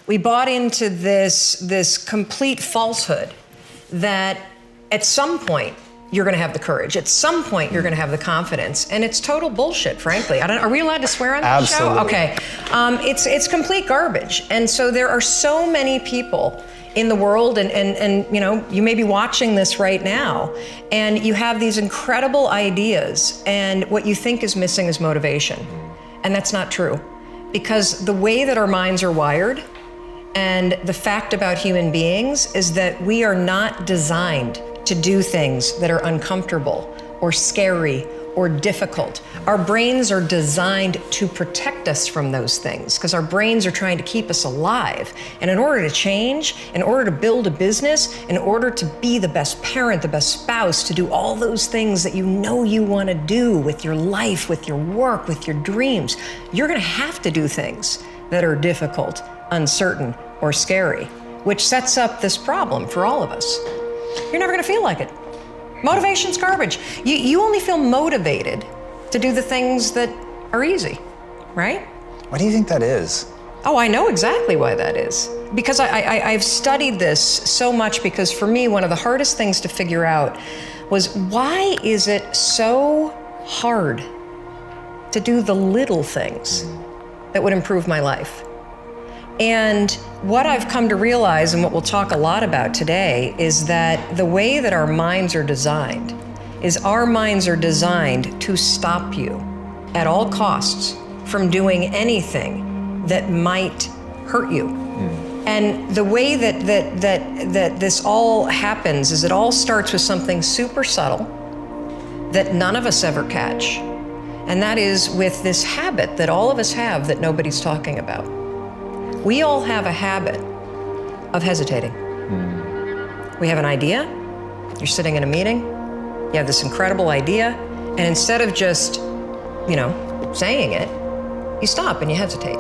We bought into this complete falsehood that at some point you're going to have the courage. At some point you're going to have the confidence, and it's total bullshit, frankly. Are we allowed to swear on this show? Absolutely. Okay. It's complete garbage, and so there are so many people in the world, and you know, you may be watching this right now, and you have these incredible ideas, and what you think is missing is motivation, and that's not true, because the way that our minds are wired, and the fact about human beings is that we are not designed to do things that are uncomfortable or scary or difficult. Our brains are designed to protect us from those things because our brains are trying to keep us alive. And in order to change, in order to build a business, in order to be the best parent, the best spouse, to do all those things that you know you want to do with your life, with your work, with your dreams, you're going to have to do things that are difficult, uncertain, or scary, which sets up this problem for all of us. You're never going to feel like it. Motivation's garbage. You only feel motivated to do the things that are easy, right? Why do you think that is? Oh, I know exactly why that is. Because I've studied this so much, because for me, one of the hardest things to figure out was, why is it so hard to do the little things that would improve my life? And what I've come to realize, and what we'll talk a lot about today, is that the way that our minds are designed to stop you at all costs from doing anything that might hurt you. And the way that this all happens is it all starts with something super subtle that none of us ever catch. And that is with this habit that all of us have that nobody's talking about. We all have a habit of hesitating. We have an idea, you're sitting in a meeting, you have this incredible idea, and instead of just, saying it, you stop and you hesitate.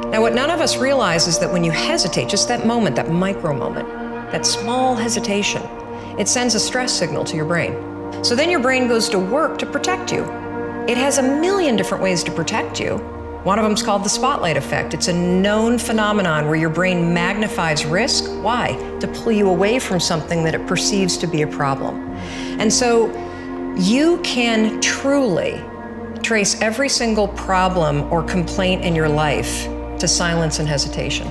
Now, what none of us realize is that when you hesitate, just that moment, that micro moment, that small hesitation, it sends a stress signal to your brain. So then your brain goes to work to protect you. It has a million different ways to protect you. One of them is called the spotlight effect. It's a known phenomenon where your brain magnifies risk. Why? To pull you away from something that it perceives to be a problem. And so you can truly trace every single problem or complaint in your life to silence and hesitation.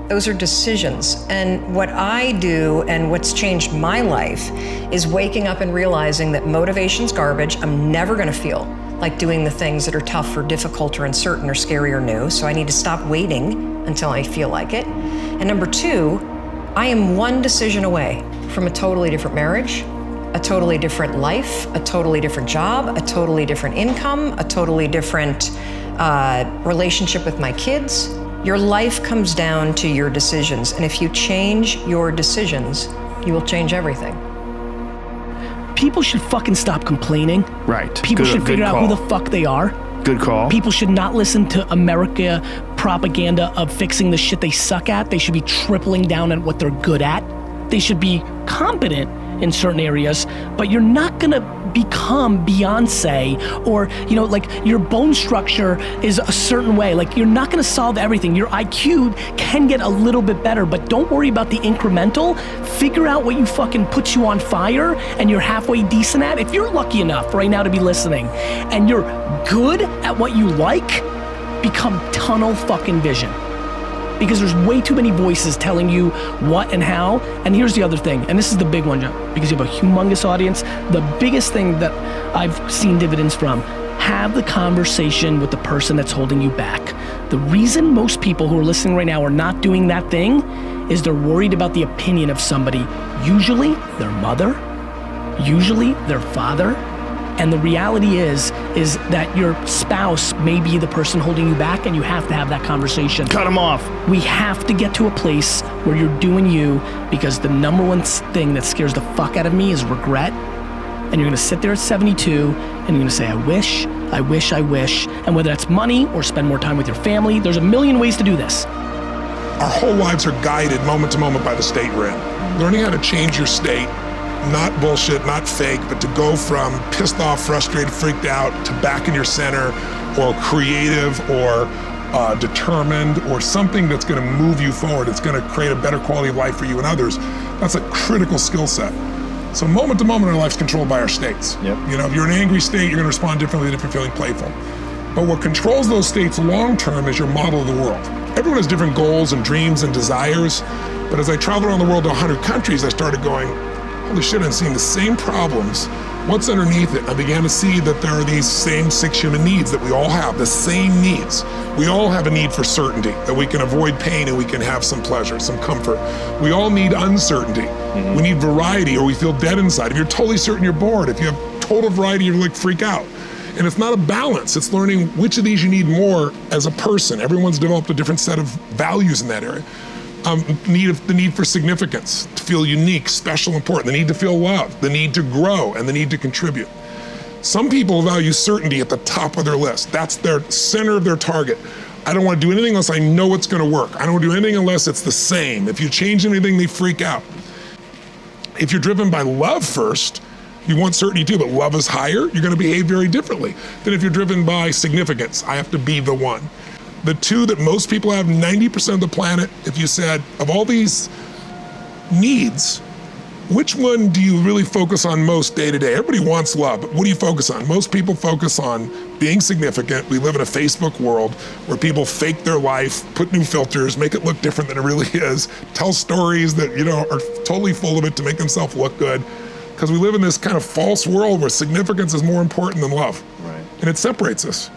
Those are decisions. And what I do, and what's changed my life, is waking up and realizing that motivation's garbage. I'm never gonna feel like doing the things that are tough or difficult or uncertain or scary or new. So I need to stop waiting until I feel like it. And number two, I am one decision away from a totally different marriage, a totally different life, a totally different job, a totally different income, a totally different relationship with my kids. Your life comes down to your decisions. And if you change your decisions, you will change everything. People should fucking stop complaining. Right. People should figure out who the fuck they are. Good call. People should not listen to America propaganda of fixing the shit they suck at. They should be tripling down on what they're good at. They should be competent in certain areas, but you're not gonna become Beyonce, or like your bone structure is a certain way. Like, you're not gonna solve everything. Your IQ can get a little bit better, but don't worry about the incremental. Figure out what you fucking puts you on fire and you're halfway decent at. If you're lucky enough right now to be listening and you're good at what you like, become tunnel fucking vision. Because there's way too many voices telling you what and how. And here's the other thing, and this is the big one, Joe, because you have a humongous audience. The biggest thing that I've seen dividends from, have the conversation with the person that's holding you back. The reason most people who are listening right now are not doing that thing is they're worried about the opinion of somebody, usually their mother, usually their father. And the reality is that your spouse may be the person holding you back, and you have to have that conversation. Cut them off. We have to get to a place where you're doing you, because the number one thing that scares the fuck out of me is regret. And you're gonna sit there at 72 and you're gonna say, I wish, I wish, I wish. And whether that's money or spend more time with your family, there's a million ways to do this. Our whole lives are guided moment to moment by the state we're in. Learning how to change your state, not bullshit, not fake, but to go from pissed off, frustrated, freaked out to back in your center, or creative, or determined, or something that's going to move you forward. It's going to create a better quality of life for you and others. That's a critical skill set. So moment to moment, our life's controlled by our states. Yep. You know, if you're in an angry state, you're going to respond differently than if you're feeling playful. But what controls those states long term is your model of the world. Everyone has different goals and dreams and desires. But as I traveled around the world to 100 countries, I started going, holy shit, I'm seeing the same problems. What's underneath it? I began to see that there are these same 6 human needs that we all have, the same needs. We all have a need for certainty, that we can avoid pain and we can have some pleasure, some comfort. We all need uncertainty. We need variety, or we feel dead inside. If you're totally certain, you're bored. If you have total variety, you're like freak out. And it's not a balance, it's learning which of these you need more as a person. Everyone's developed a different set of values in that area. The need for significance, to feel unique, special, important, the need to feel loved, the need to grow, and the need to contribute. Some people value certainty at the top of their list. That's their center of their target. I don't want to do anything unless I know it's going to work. I don't want to do anything unless it's the same. If you change anything, they freak out. If you're driven by love first, you want certainty too, but love is higher, you're going to behave very differently than if you're driven by significance. I have to be the one. The two that most people have, 90% of the planet, if you said, of all these needs, which one do you really focus on most day to day? Everybody wants love, but what do you focus on? Most people focus on being significant. We live in a Facebook world where people fake their life, put new filters, make it look different than it really is, tell stories that, you know, are totally full of it to make themselves look good. Because we live in this kind of false world where significance is more important than love. Right. And it separates us.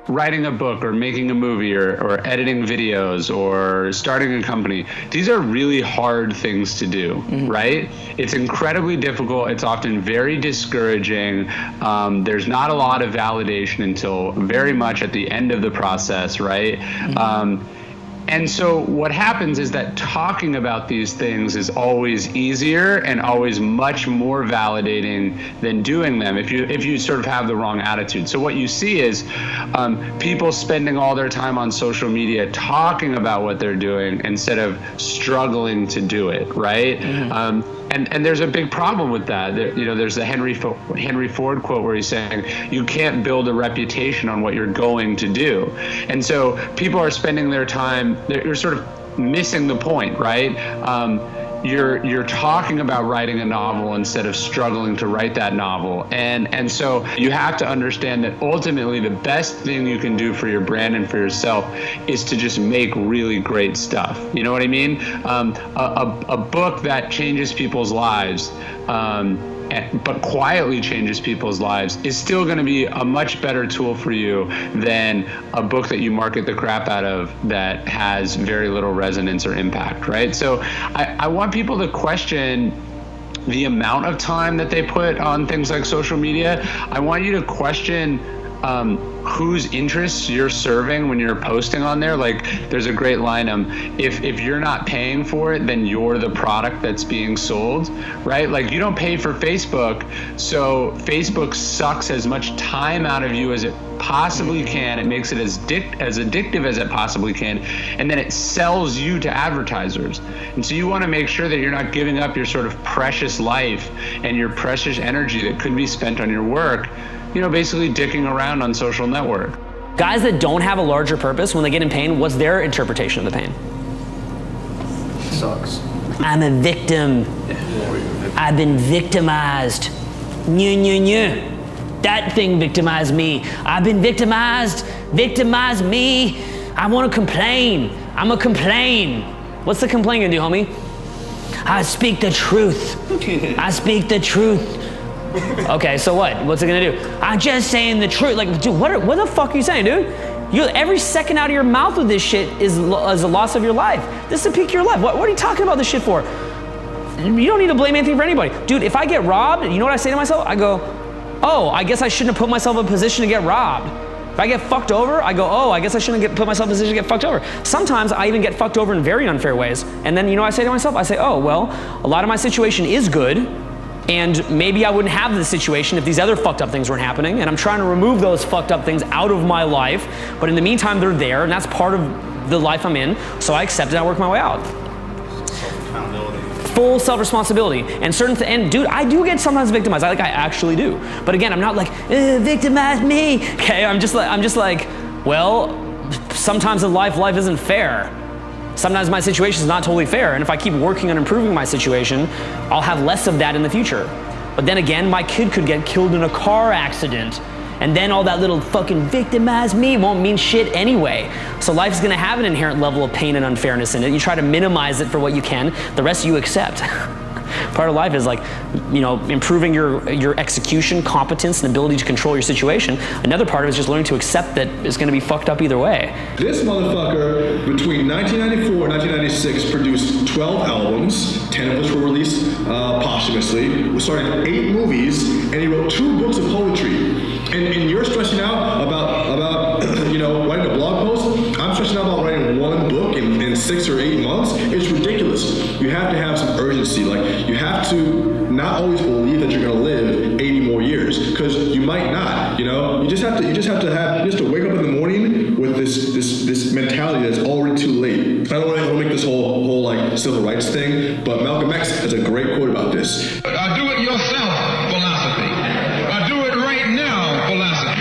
Writing a book or making a movie or editing videos or starting a company, these are really hard things to do, right? It's incredibly difficult. It's often very discouraging. There's not a lot of validation until very much at the end of the process, right? And so what happens is that talking about these things is always easier and always much more validating than doing them if you sort of have the wrong attitude. So what you see is people spending all their time on social media talking about what they're doing instead of struggling to do it, right? And there's a big problem with that. You know, there's the Henry Ford quote where he's saying, you can't build a reputation on what you're going to do. And so people are spending their time, you're sort of missing the point, right? You're talking about writing a novel instead of struggling to write that novel. And so you have to understand that ultimately the best thing you can do for your brand and for yourself is to just make really great stuff. You know what I mean? A book that changes people's lives, but quietly changes people's lives, is still going to be a much better tool for you than a book that you market the crap out of that has very little resonance or impact, right? So I want people to question the amount of time that they put on things like social media. I want you to question whose interests you're serving when you're posting on there. Like, there's a great line, if you're not paying for it, then you're the product that's being sold, right? Like, you don't pay for Facebook, so Facebook sucks as much time out of you as it possibly can. It makes it as addictive as it possibly can, and then it sells you to advertisers. And so you want to make sure that you're not giving up your sort of precious life and your precious energy that could be spent on your work, you know, basically dicking around on social network. Guys that don't have a larger purpose, when they get in pain, what's their interpretation of the pain? Sucks. I'm a victim. I've been victimized. That thing victimized me. I've been victimized. Victimize me. I want to complain. I'm a complain. What's the complain gonna do, homie? I speak the truth. I speak the truth. Okay, so what? What's it gonna do? I'm just saying the truth. Like, dude, what the fuck are you saying, dude? Every second out of your mouth with this shit is a loss of your life. This is a peak of your life. What are you talking about this shit for? You don't need to blame anything for anybody. Dude, if I get robbed, you know what I say to myself? I go, oh, I guess I shouldn't have put myself in a position to get robbed. If I get fucked over, I go, oh, I guess I shouldn't put myself in a position to get fucked over. Sometimes I even get fucked over in very unfair ways. And then, you know what I say to myself? I say, oh, well, a lot of my situation is good, and maybe I wouldn't have this situation if these other fucked up things weren't happening, and I'm trying to remove those fucked up things out of my life, but in the meantime, they're there, and that's part of the life I'm in, so I accept it, I work my way out. Full self-responsibility. And dude, I do get sometimes victimized. I actually do. But again, I'm not like, victimize me. Okay, I'm just like, well, sometimes in life isn't fair. Sometimes my situation is not totally fair, and if I keep working on improving my situation, I'll have less of that in the future. But then again, my kid could get killed in a car accident, and then all that little fucking victimize me won't mean shit anyway. So life's gonna have an inherent level of pain and unfairness in it. You try to minimize it for what you can, the rest you accept. Part of life is like, you know, improving your execution, competence, and ability to control your situation. Another part of it is just learning to accept that it's gonna be fucked up either way. This motherfucker, between 1994 and 1996, produced 12 albums, 10 of which were released posthumously. We started 8 movies, and he wrote 2 books of poetry. And you're stressing out about you know, writing a blog post. I'm stressing out about writing 1 book in 6 or 8 months. It's ridiculous. You have to have some urgency. Like, you have to not always believe that you're gonna live 80 more years, because you might not. You know, you just have to wake up in the morning with this mentality that's already too late. I don't want to make this whole like civil rights thing, but Malcolm X has a great quote about this. Do it yourself philosophy. Do it right now philosophy.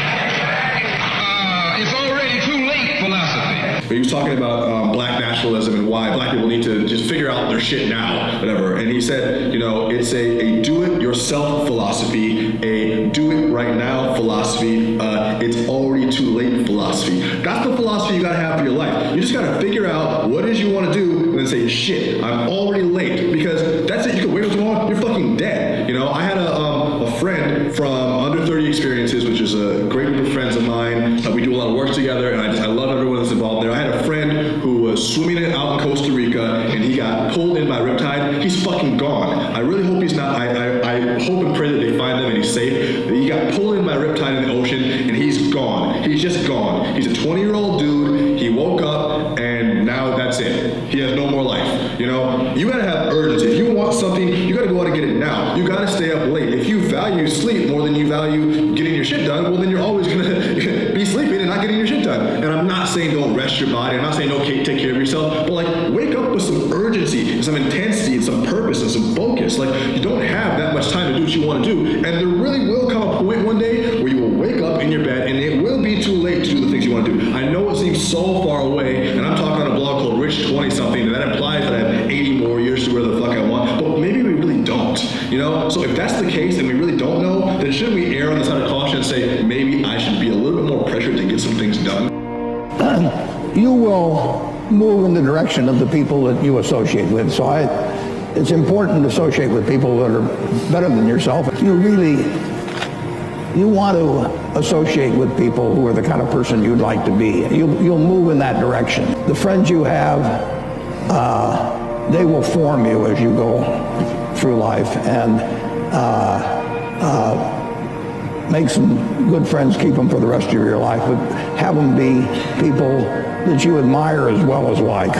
It's already too late philosophy. But he was talking about black nationalism and why black people need to just figure out their shit now, whatever. And he said, you know, it's a do-it-yourself philosophy, a do-it-right-now philosophy, it's already too late philosophy. That's the philosophy you gotta have for your life. You just gotta figure out what it is you wanna do and then say, shit, I'm already late. Because that's it, you can wait until tomorrow, you're fucking dead. You know, I had a friend from Under 30 Experiences, which is a great group of friends of mine. We do a lot of work together, and I love everyone that's involved there. I had a friend who was swimming out in Costa Rica, and he got pulled in by riptide. He's fucking gone. I really hope he's not. I hope and pray that they find him and he's safe. He got pulled in by riptide in the ocean, and he's gone. He's just gone. He's a 20-year-old dude. He woke up, and now that's it. He has no more life. You know, you gotta have urgency. If you want something, you gotta go out and get it now. You gotta stay up late. If you value sleep more than you value getting your shit done, well, then you're always gonna be sleeping and not getting your shit done. And I'm not saying don't rest your body. I'm not saying don't take care of yourself, but like, wake up with some urgency, and some intensity, and some purpose, and some focus. Like, you don't have that much time to do what you want to do, and there really will come a point one day where you will wake up in your bed, and it will be too late to do the things you want to do. I know it seems so far away, and I'm talking on a blog called Rich 20-something, and that implies that I have 80 more years to do whatever the fuck I want, but maybe we really don't, you know? So if that's the case, and we really don't know, then shouldn't we err on the side of caution and say, maybe I should be a little bit more pressured to get some things done? You will move in the direction of the people that you associate with. So it's important to associate with people that are better than yourself. You want to associate with people who are the kind of person you'd like to be. You'll move in that direction. The friends you have, they will form you as you go through life, and make some good friends, keep them for the rest of your life, but have them be people that you admire as well as like.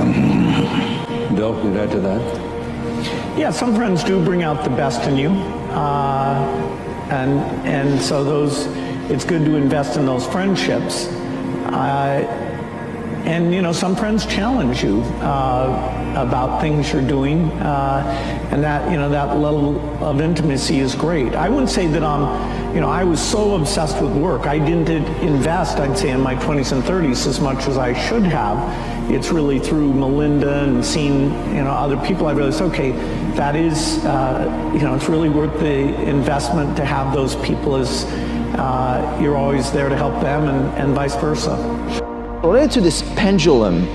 Bill, you'd add to that? Yeah, some friends do bring out the best in you, and so it's good to invest in those friendships. And you know, some friends challenge you about things you're doing, and that, you know, that level of intimacy is great. I wouldn't say that I was so obsessed with work. I didn't invest, I'd say, in my 20s and 30s as much as I should have. It's really through Melinda and seeing, you know, other people, I realized, okay, that is, you know, it's really worth the investment to have those people, as you're always there to help them, and vice versa. Related to this pendulum,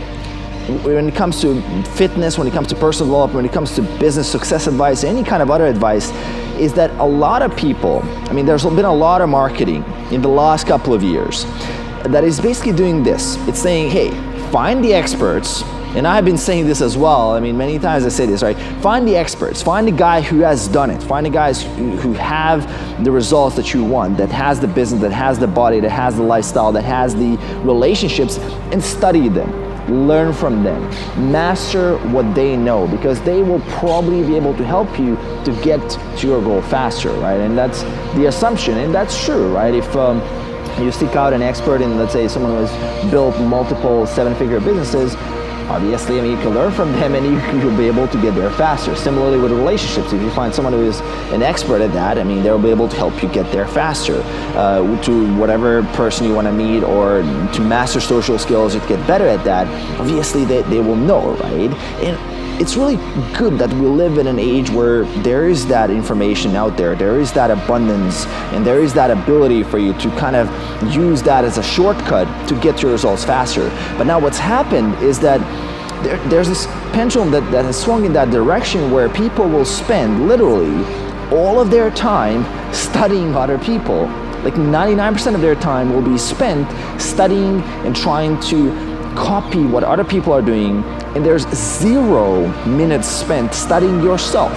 when it comes to fitness, when it comes to personal development, when it comes to business success advice, any kind of other advice, is that a lot of people, I mean, there's been a lot of marketing in the last couple of years that is basically doing this. It's saying, hey, find the experts, and I've been saying this as well. I mean, many times I say this, right? Find the experts, find the guy who has done it, find the guys who have the results that you want, that has the business, that has the body, that has the lifestyle, that has the relationships, and study them. Learn from them, master what they know, because they will probably be able to help you to get to your goal faster, right? And that's the assumption, and that's true, right? If you seek out an expert, and let's say someone who has built multiple 7-figure businesses, obviously, I mean, you can learn from them and you'll be able to get there faster. Similarly with relationships, if you find someone who is an expert at that, I mean, they'll be able to help you get there faster. To whatever person you want to meet, or to master social skills or to get better at that, obviously they will know, right? And it's really good that we live in an age where there is that information out there, there is that abundance, and there is that ability for you to kind of use that as a shortcut to get your results faster. But now what's happened is that there's this pendulum that has swung in that direction where people will spend literally all of their time studying other people. Like 99% of their time will be spent studying and trying to copy what other people are doing, and there's 0 minutes spent studying yourself,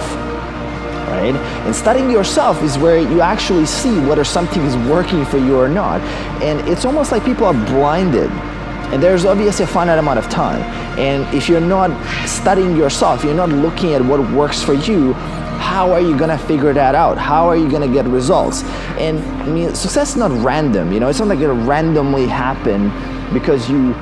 right? And studying yourself is where you actually see whether something is working for you or not. And it's almost like people are blinded, and there's obviously a finite amount of time. And if you're not studying yourself, you're not looking at what works for you, how are you gonna figure that out? How are you gonna get results? And I mean, success is not random, you know, it's not like it'll randomly happen because you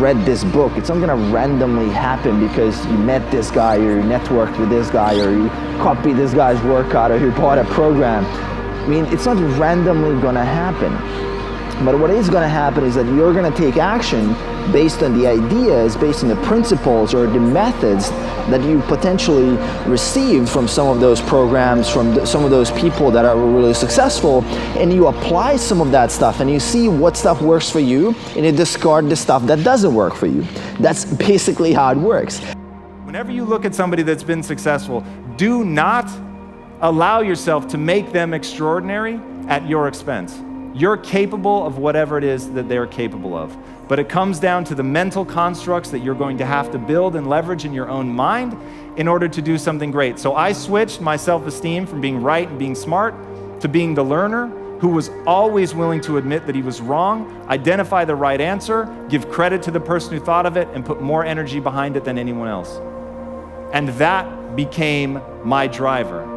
read this book. It's not gonna randomly happen because you met this guy, or you networked with this guy, or you copied this guy's workout, or you bought a program. I mean, it's not randomly gonna happen. But what is gonna happen is that you're gonna take action based on the ideas, based on the principles or the methods that you potentially received from some of those programs, from some of those people that are really successful, and you apply some of that stuff and you see what stuff works for you and you discard the stuff that doesn't work for you. That's basically how it works. Whenever you look at somebody that's been successful, do not allow yourself to make them extraordinary at your expense. You're capable of whatever it is that they're capable of. But it comes down to the mental constructs that you're going to have to build and leverage in your own mind in order to do something great. So I switched my self-esteem from being right and being smart to being the learner who was always willing to admit that he was wrong, identify the right answer, give credit to the person who thought of it, and put more energy behind it than anyone else. And that became my driver.